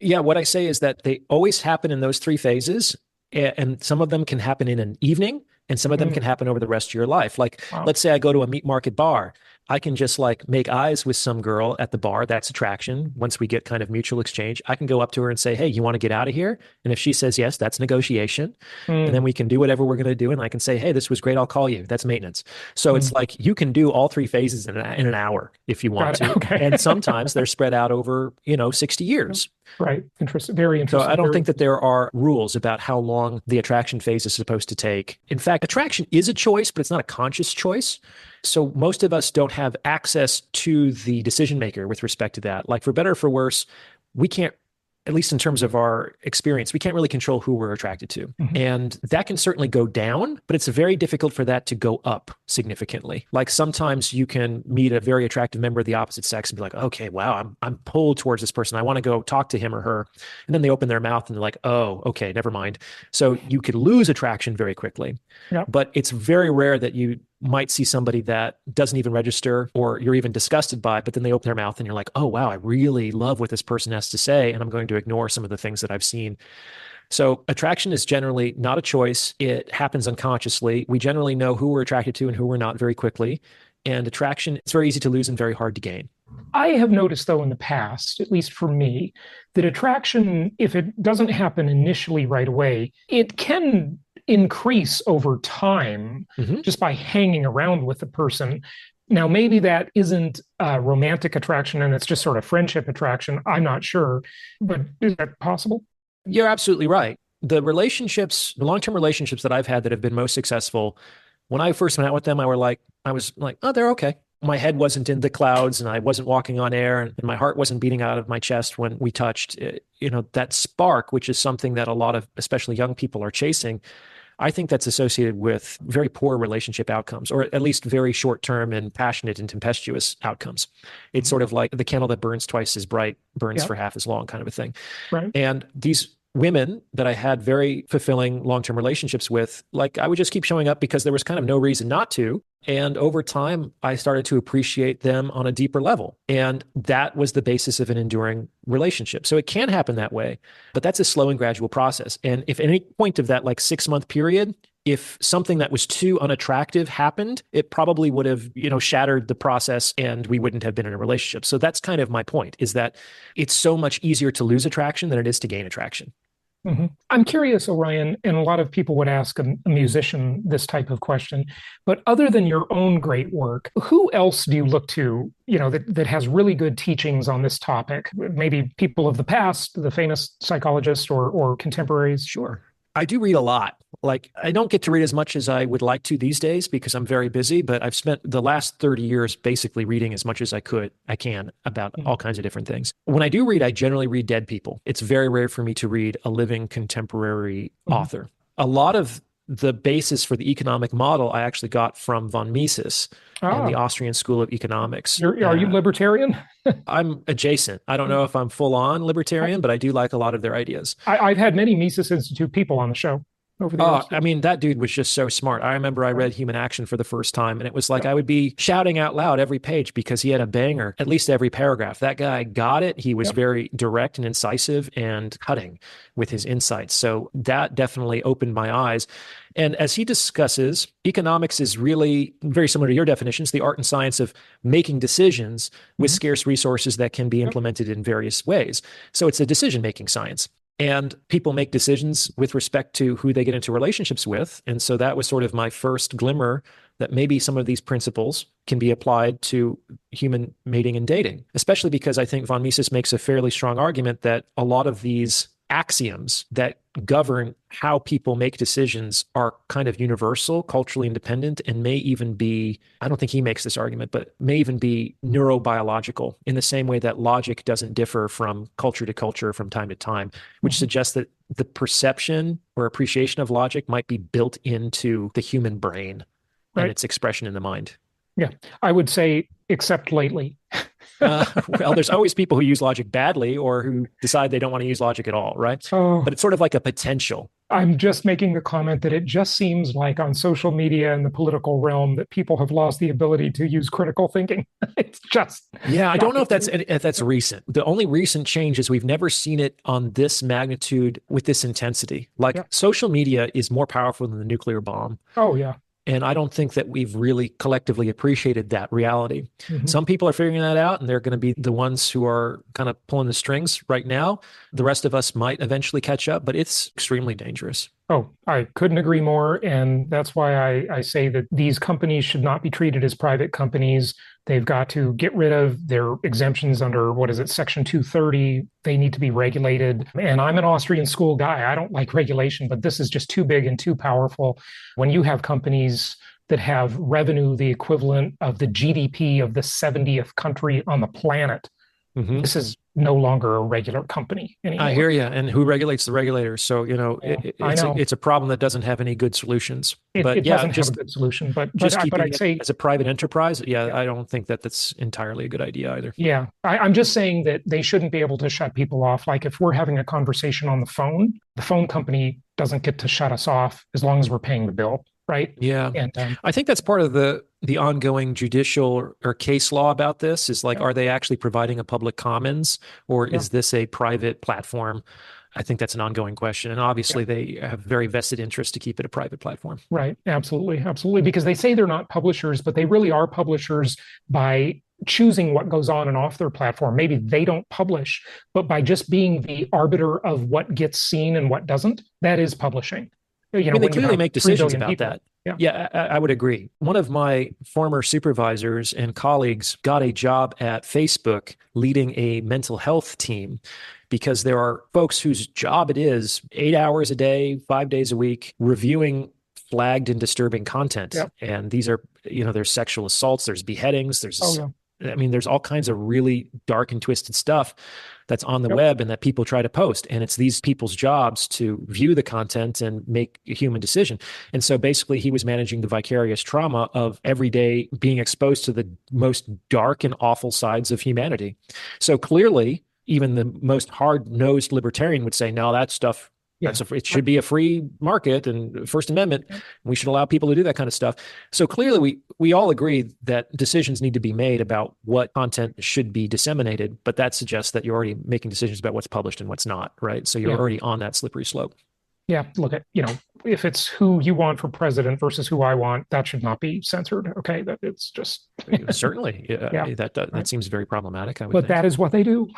Yeah, what I say is that they always happen in those three phases. And some of them can happen in an evening, and some of them can happen over the rest of your life. Like, let's say I go to a meat market bar. I can just like make eyes with some girl at the bar. That's attraction. Once we get kind of mutual exchange, I can go up to her and say, hey, you want to get out of here? And if she says yes, that's negotiation. And then we can do whatever we're going to do. And I can say, hey, this was great. I'll call you. That's maintenance. So it's like you can do all three phases in an hour if you want to. Okay. And sometimes they're spread out over, 60 years. Right. Interesting. Very interesting. So I don't think that there are rules about how long the attraction phase is supposed to take. In fact, attraction is a choice, but it's not a conscious choice. So most of us don't have access to the decision maker with respect to that. Like, for better or for worse, we can't, at least in terms of our experience, we can't really control who we're attracted to. And that can certainly go down, but it's very difficult for that to go up significantly. Like, sometimes you can meet a very attractive member of the opposite sex and be like, okay, wow, I'm pulled towards this person. I want to go talk to him or her. And then they open their mouth and they're like, oh, okay, never mind. So you could lose attraction very quickly. Yep. But it's very rare that you might see somebody that doesn't even register, or you're even disgusted by, but then they open their mouth and you're like, oh, wow, I really love what this person has to say. And I'm going to ignore some of the things that I've seen. So attraction is generally not a choice. It happens unconsciously. We generally know who we're attracted to and who we're not very quickly. And attraction, it's very easy to lose and very hard to gain. I have noticed, though, in the past, at least for me, that attraction, if it doesn't happen initially right away, it can increase over time just by hanging around with the person. Now, maybe that isn't romantic attraction and it's just sort of friendship attraction. I'm not sure, but is that possible? You're absolutely right. The long-term relationships that I've had that have been most successful, when I first went out with them, I was like, oh, they're okay. My head wasn't in the clouds and I wasn't walking on air and my heart wasn't beating out of my chest when we touched. That spark, which is something that a lot of, especially young people, are chasing. I think that's associated with very poor relationship outcomes, or at least very short-term and passionate and tempestuous outcomes. It's sort of like the candle that burns twice as bright burns for half as long, kind of a thing. Right. And these women that I had very fulfilling long-term relationships with, like, I would just keep showing up because there was kind of no reason not to. And over time, I started to appreciate them on a deeper level. And that was the basis of an enduring relationship. So it can happen that way, but that's a slow and gradual process. And if at any point of that 6-month period, if something that was too unattractive happened, it probably would have, shattered the process and we wouldn't have been in a relationship. So that's kind of my point, is that it's so much easier to lose attraction than it is to gain attraction. I'm curious, Orion, and a lot of people would ask a musician this type of question, but other than your own great work, who else do you look to, that has really good teachings on this topic? Maybe people of the past, the famous psychologists or contemporaries? Sure. I do read a lot. Like, I don't get to read as much as I would like to these days because I'm very busy, but I've spent the last 30 years basically reading as much as I can about all kinds of different things. When I do read, I generally read dead people. It's very rare for me to read a living contemporary author. A lot of the basis for the economic model I actually got from von Mises and the Austrian School of Economics. Are you libertarian? I'm adjacent. I don't know if I'm full on libertarian, but I do like a lot of their ideas. I've had many Mises Institute people on the show over the years. I mean, that dude was just so smart. I remember I read Human Action for the first time, and it was like I would be shouting out loud every page because he had a banger, at least every paragraph. That guy got it. He was very direct and incisive and cutting with his insights. So that definitely opened my eyes. And as he discusses, economics is really very similar to your definitions, the art and science of making decisions with scarce resources that can be implemented in various ways. So it's a decision-making science. And people make decisions with respect to who they get into relationships with. And so that was sort of my first glimmer that maybe some of these principles can be applied to human mating and dating, especially because I think von Mises makes a fairly strong argument that a lot of these axioms that govern how people make decisions are kind of universal, culturally independent, and may even be, I don't think he makes this argument, but may even be neurobiological in the same way that logic doesn't differ from culture to culture from time to time, which suggests that the perception or appreciation of logic might be built into the human brain and its expression in the mind. Yeah, I would say, except lately. Well, there's always people who use logic badly or who decide they don't want to use logic at all, right? But it's sort of like a potential. I'm just making the comment that it just seems like on social media and the political realm that people have lost the ability to use critical thinking. It's just... Yeah, I don't know if that's recent. The only recent change is we've never seen it on this magnitude with this intensity. Like social media is more powerful than the nuclear bomb. Oh, yeah. And I don't think that we've really collectively appreciated that reality. Some people are figuring that out, and they're going to be the ones who are kind of pulling the strings right now. The rest of us might eventually catch up, but it's extremely dangerous. Oh, I couldn't agree more. And that's why I say that these companies should not be treated as private companies. They've got to get rid of their exemptions under, Section 230. They need to be regulated. And I'm an Austrian school guy. I don't like regulation, but this is just too big and too powerful. When you have companies that have revenue the equivalent of the GDP of the 70th country on the planet, this is no longer a regular company anymore. I hear you. And who regulates the regulators? So, it's a problem that doesn't have any good solutions. It doesn't have a good solution. But I'd say as a private enterprise, I don't think that that's entirely a good idea either. Yeah. I'm just saying that they shouldn't be able to shut people off. Like if we're having a conversation on the phone company doesn't get to shut us off as long as we're paying the bill. Right. Yeah. And I think that's part of the ongoing judicial or case law about this is like, are they actually providing a public commons or is this a private platform? I think that's an ongoing question. And obviously they have very vested interest to keep it a private platform. Right. Absolutely. Absolutely. Because they say they're not publishers, but they really are publishers by choosing what goes on and off their platform. Maybe they don't publish, but by just being the arbiter of what gets seen and what doesn't, that is publishing. They clearly make decisions about that. Yeah, I would agree. One of my former supervisors and colleagues got a job at Facebook leading a mental health team because there are folks whose job it is 8 hours a day, 5 days a week, reviewing flagged and disturbing content. And these are, there's sexual assaults, there's beheadings, there's all kinds of really dark and twisted stuff that's on the web and that people try to post. And it's these people's jobs to view the content and make a human decision. And so basically he was managing the vicarious trauma of every day being exposed to the most dark and awful sides of humanity. So clearly, even the most hard-nosed libertarian would say, no, that stuff, it should be a free market and First Amendment. We should allow people to do that kind of stuff. So clearly, we all agree that decisions need to be made about what content should be disseminated, but that suggests that you're already making decisions about what's published and what's not, right? So you're already on that slippery slope. Yeah, look at, if it's who you want for president versus who I want, that should not be censored. Okay, that it's just certainly that seems very problematic. But that is what they do.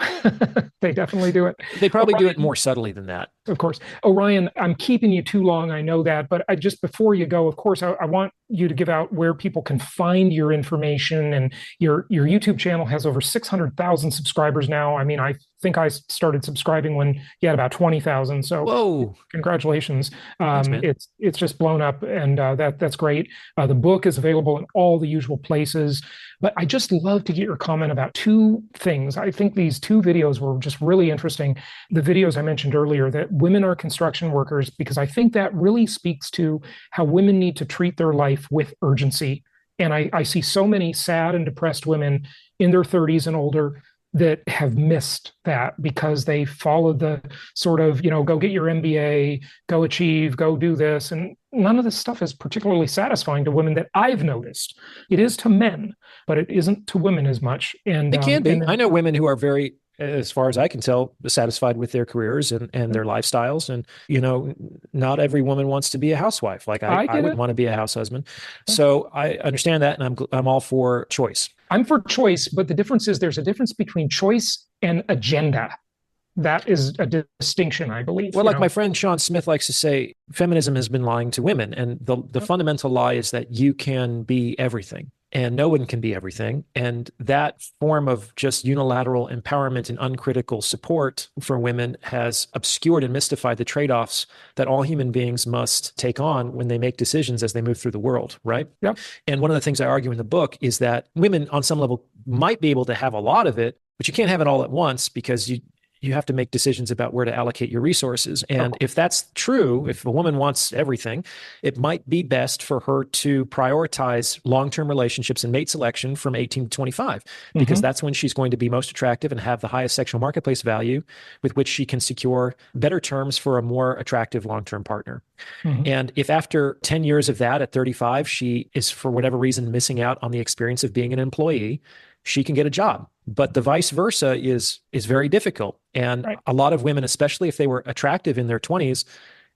They definitely do it. They probably do it more subtly than that. Of course. Orion, I'm keeping you too long. I know that, but just before you go, of course, I want you to give out where people can find your information. And your YouTube channel has over 600,000 subscribers now. I mean, I think I started subscribing when you had about 20,000. So Whoa. congratulations. Thanks, man. It's just blown up, and that's great. The book is available in all the usual places. But I just love to get your comment about two things. I think these two videos were just really interesting. The videos I mentioned earlier, that women are construction workers, because I think that really speaks to how women need to treat their life with urgency. And I see so many sad and depressed women in their 30s and older that have missed that because they followed the sort of, go get your MBA, go achieve, go do this. And none of this stuff is particularly satisfying to women that I've noticed. It is to men, but it isn't to women as much. And it can be. I know women who are very, as far as I can tell, satisfied with their careers and their lifestyles. And, not every woman wants to be a housewife. Like I wouldn't want to be a house husband. So I understand that. And I'm all for choice. I'm for choice, but the difference is there's a difference between choice and agenda. That is a distinction, I believe. Well, like my friend Sean Smith likes to say, feminism has been lying to women. And the fundamental lie is that you can be everything. And no one can be everything. And that form of just unilateral empowerment and uncritical support for women has obscured and mystified the trade-offs that all human beings must take on when they make decisions as they move through the world, right? Yep. And one of the things I argue in the book is that women on some level might be able to have a lot of it, but you can't have it all at once because you have to make decisions about where to allocate your resources. And if that's true, if a woman wants everything, it might be best for her to prioritize long-term relationships and mate selection from 18 to 25, because that's when she's going to be most attractive and have the highest sexual marketplace value with which she can secure better terms for a more attractive long-term partner. And if after 10 years of that at 35, she is for whatever reason missing out on the experience of being an employee, she can get a job. But the vice versa is very difficult. And a lot of women, especially if they were attractive in their 20s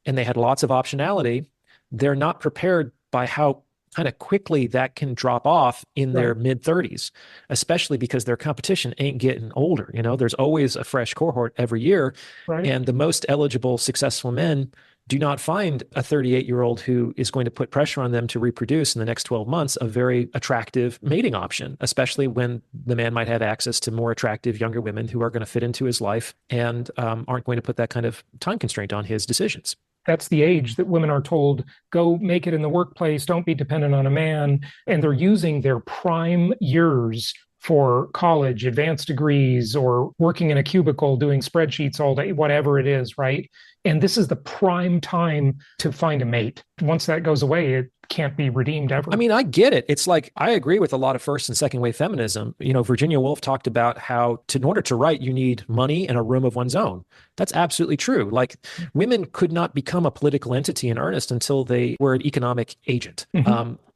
and they had lots of optionality, they're not prepared by how kind of quickly that can drop off in their mid 30s, especially because their competition ain't getting older. There's always a fresh cohort every year. And the most eligible, successful men do not find a 38-year-old who is going to put pressure on them to reproduce in the next 12 months a very attractive mating option, especially when the man might have access to more attractive younger women who are going to fit into his life and aren't going to put that kind of time constraint on his decisions. That's the age that women are told, go make it in the workplace, don't be dependent on a man. And they're using their prime years for college, advanced degrees, or working in a cubicle doing spreadsheets all day, whatever it is, right? And this is the prime time to find a mate. Once that goes away, it can't be redeemed ever. I mean, I get it. It's like, I agree with a lot of first and second wave feminism. Virginia Woolf talked about how in order to write, you need money and a room of one's own. That's absolutely true. Like, women could not become a political entity in earnest until they were an economic agent.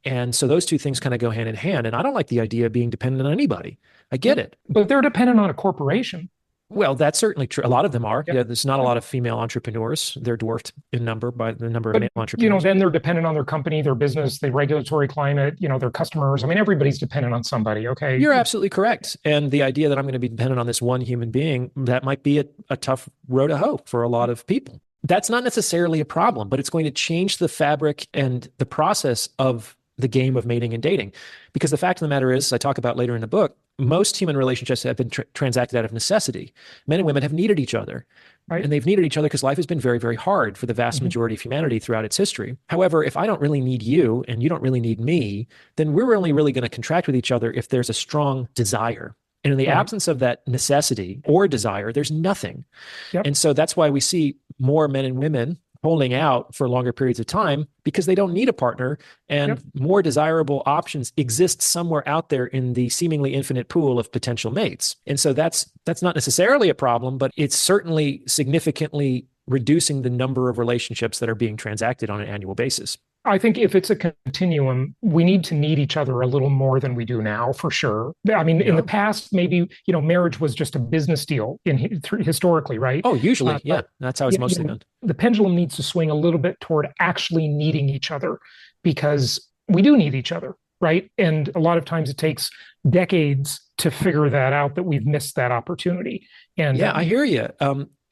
And so those two things kind of go hand in hand. And I don't like the idea of being dependent on anybody. I get it. But they're dependent on a corporation. Well, that's certainly true. A lot of them are. Yeah, there's not a lot of female entrepreneurs. They're dwarfed in number by the number of male entrepreneurs. Then they're dependent on their company, their business, the regulatory climate, their customers. I mean, everybody's dependent on somebody, okay? You're absolutely correct. And the idea that I'm going to be dependent on this one human being, that might be a tough road to hoe for a lot of people. That's not necessarily a problem, but it's going to change the fabric and the process of the game of mating and dating. Because the fact of the matter is, as I talk about later in the book, most human relationships have been transacted out of necessity. Men and women have needed each other. And they've needed each other because life has been very, very hard for the vast majority of humanity throughout its history. However, if I don't really need you and you don't really need me, then we're only really going to contract with each other if there's a strong desire. And in the absence of that necessity or desire, there's nothing. And so that's why we see more men and women holding out for longer periods of time, because they don't need a partner, and more desirable options exist somewhere out there in the seemingly infinite pool of potential mates. And so that's not necessarily a problem, but it's certainly significantly reducing the number of relationships that are being transacted on an annual basis. I think if it's a continuum, we need to need each other a little more than we do now, for sure. I mean, in the past, maybe, marriage was just a business deal historically, right? Oh, usually, that's how it's mostly done. The pendulum needs to swing a little bit toward actually needing each other, because we do need each other, right? And a lot of times it takes decades to figure that out, that we've missed that opportunity. And I hear you.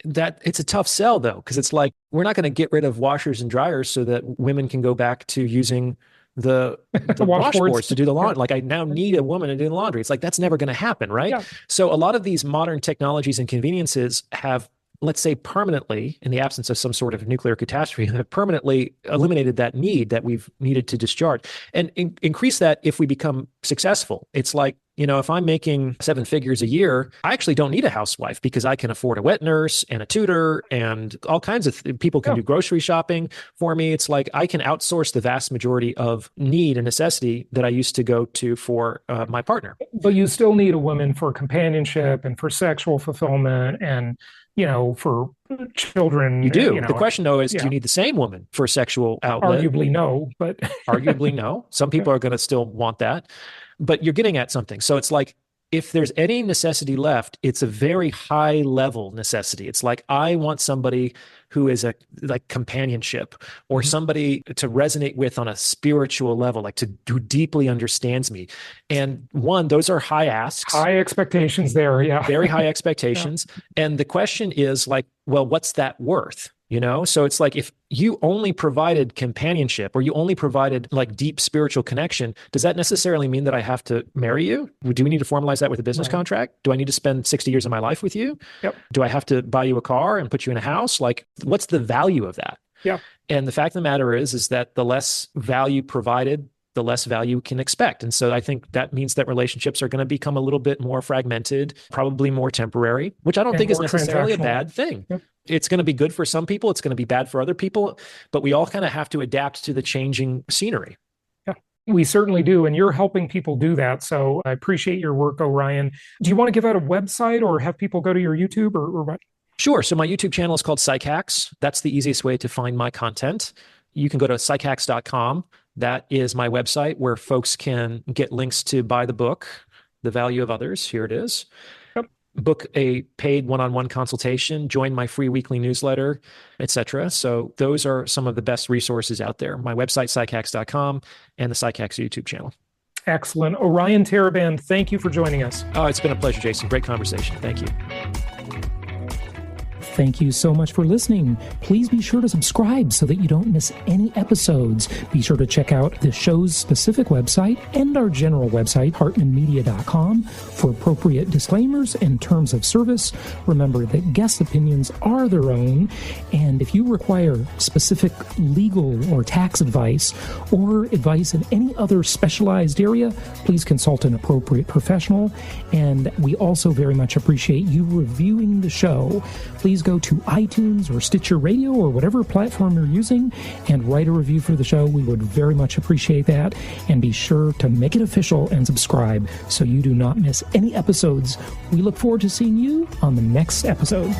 That it's a tough sell, though, because it's like, we're not going to get rid of washers and dryers so that women can go back to using the washboards to do the laundry. Like I now need a woman to do the laundry. It's like, that's never going to happen, right? Yeah. So a lot of these modern technologies and conveniences have, let's say, permanently, in the absence of some sort of nuclear catastrophe, have permanently eliminated that need that we've needed to discharge, and increase that if we become successful. It's like, if I'm making 7 figures a year, I actually don't need a housewife because I can afford a wet nurse and a tutor and all kinds of people can do grocery shopping for me. It's like I can outsource the vast majority of need and necessity that I used to go to for my partner. But you still need a woman for companionship and for sexual fulfillment and, for children. You do. The question, though, is do you need the same woman for sexual outlet? Arguably no, but... Arguably no. Some people are going to still want that. But you're getting at something. So it's like, if there's any necessity left, it's a very high level necessity. It's like, I want somebody who is like companionship, or somebody to resonate with on a spiritual level, like who deeply understands me. And those are high asks. High expectations there, yeah. Very high expectations. And the question is like, well, what's that worth? So it's like, if you only provided companionship or you only provided like deep spiritual connection, does that necessarily mean that I have to marry you? Do we need to formalize that with a business contract? Do I need to spend 60 years of my life with you? Yep. Do I have to buy you a car and put you in a house? Like, what's the value of that? Yeah. And the fact of the matter is that the less value provided, the less value can expect. And so I think that means that relationships are going to become a little bit more fragmented, probably more temporary, which I don't think is necessarily a bad thing. Yep. It's going to be good for some people. It's going to be bad for other people, but we all kind of have to adapt to the changing scenery. Yeah, we certainly do. And you're helping people do that. So I appreciate your work, Orion. Do you want to give out a website or have people go to your YouTube or what? Sure. So my YouTube channel is called Psychhacks. That's the easiest way to find my content. You can go to psychhacks.com. That is my website where folks can get links to buy the book, The Value of Others. Here it is. Book a paid one-on-one consultation, join my free weekly newsletter, etc. So those are some of the best resources out there. My website, psychhacks.com, and the Psychhacks YouTube channel. Excellent. Orion Taraban, thank you for joining us. Oh, it's been a pleasure, Jason. Great conversation. Thank you. Thank you so much for listening. Please be sure to subscribe so that you don't miss any episodes. Be sure to check out the show's specific website and our general website, hartmanmedia.com, for appropriate disclaimers and terms of service. Remember that guest opinions are their own, and if you require specific legal or tax advice or advice in any other specialized area, please consult an appropriate professional. And we also very much appreciate you reviewing the show. Please go to iTunes or Stitcher Radio or whatever platform you're using and write a review for the show. We would very much appreciate that. And be sure to make it official and subscribe so you do not miss any episodes. We look forward to seeing you on the next episode.